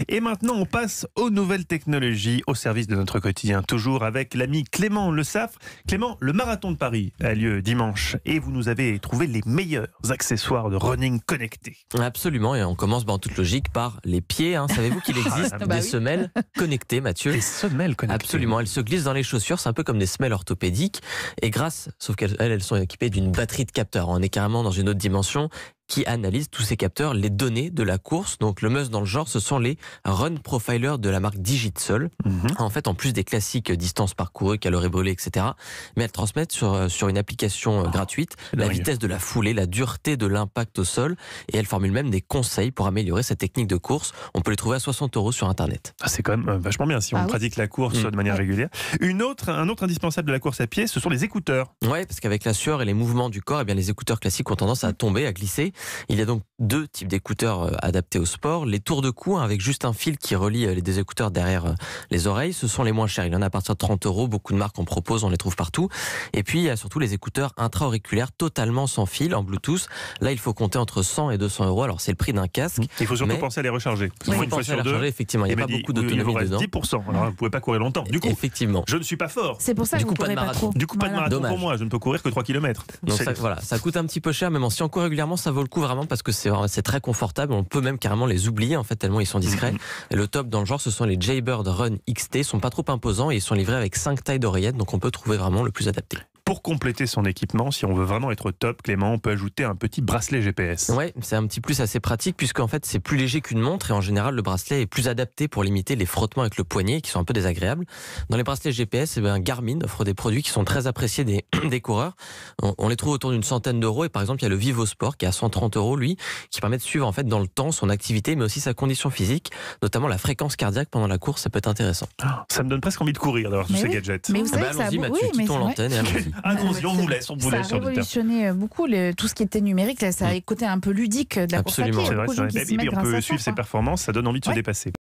Et maintenant, on passe aux nouvelles technologies au service de notre quotidien. Toujours avec l'ami Clément Le Saffre. Clément, le marathon de Paris a lieu dimanche et vous nous avez trouvé les meilleurs accessoires de running connectés. Absolument, et on commence en toute logique par les pieds. Savez-vous qu'il existe des semelles connectées, Mathieu? Des semelles connectées. Absolument, elles se glissent dans les chaussures, c'est un peu comme des semelles orthopédiques. Et sauf qu'elles sont équipées d'une batterie de capteurs. On est carrément dans une autre dimension qui analyse tous ces capteurs, les données de la course. Donc le must dans le genre, ce sont les Run Profilers de la marque Digitsol. En fait, en plus des classiques distances parcourues, calories brûlées, etc., mais elles transmettent sur une application gratuite la vitesse de la foulée, la dureté de l'impact au sol, et elles formulent même des conseils pour améliorer cette technique de course. On peut les trouver à 60 € sur Internet. C'est quand même vachement bien si on pratique la course de manière régulière. Un autre indispensable de la course à pied, ce sont les écouteurs. Ouais, parce qu'avec la sueur et les mouvements du corps, les écouteurs classiques ont tendance à tomber, à glisser. Il y a donc deux types d'écouteurs adaptés au sport. Les tours de cou, avec juste un fil qui relie les deux écouteurs derrière les oreilles, ce sont les moins chers. Il y en a à partir de 30 €. Beaucoup de marques en proposent, on les trouve partout. Et puis, il y a surtout les écouteurs intra-auriculaires totalement sans fil, en Bluetooth. Là, il faut compter entre 100 et 200 €. Alors, c'est le prix d'un casque. Il faut surtout penser à les recharger. Il faut penser à les recharger, effectivement. Il n'y a pas beaucoup d'autonomie dedans. 10%. Alors, vous ne pouvez pas courir longtemps. Du coup, effectivement. Je ne suis pas fort. C'est pour ça que vous courez pas trop. Du coup, pas de marathon pour moi. Je ne peux courir que 3 km. Donc ça coûte un petit peu cher, mais si on court régulièrement, ça vaut le coup vraiment parce que c'est très confortable. On peut même carrément les oublier, en fait, tellement ils sont discrets. Et le top dans le genre, ce sont les Jaybird Run XT. Ils sont pas trop imposants et ils sont livrés avec 5 tailles d'oreillettes, donc on peut trouver vraiment le plus adapté. Pour compléter son équipement, si on veut vraiment être top, Clément, on peut ajouter un petit bracelet GPS. Ouais, c'est un petit plus assez pratique puisqu'en fait c'est plus léger qu'une montre et en général le bracelet est plus adapté pour limiter les frottements avec le poignet qui sont un peu désagréables. Dans les bracelets GPS, Garmin offre des produits qui sont très appréciés des coureurs. On les trouve autour d'une centaine d'euros et par exemple il y a le Vivo Sport qui est à 130 €, lui, qui permet de suivre en fait dans le temps son activité mais aussi sa condition physique, notamment la fréquence cardiaque pendant la course, ça peut être intéressant. Ça me donne presque envie de courir d'avoir tous ces gadgets. Mais vous savez que allons-y Mathieu, quittons l'antenne et allons-y. Allons-y, on vous laisse. Ça a révolutionné beaucoup tout ce qui était numérique. Là, ça a un côté un peu ludique de la course à pied. Absolument, c'est vrai. On On peut suivre ses performances, ça donne envie de se dépasser.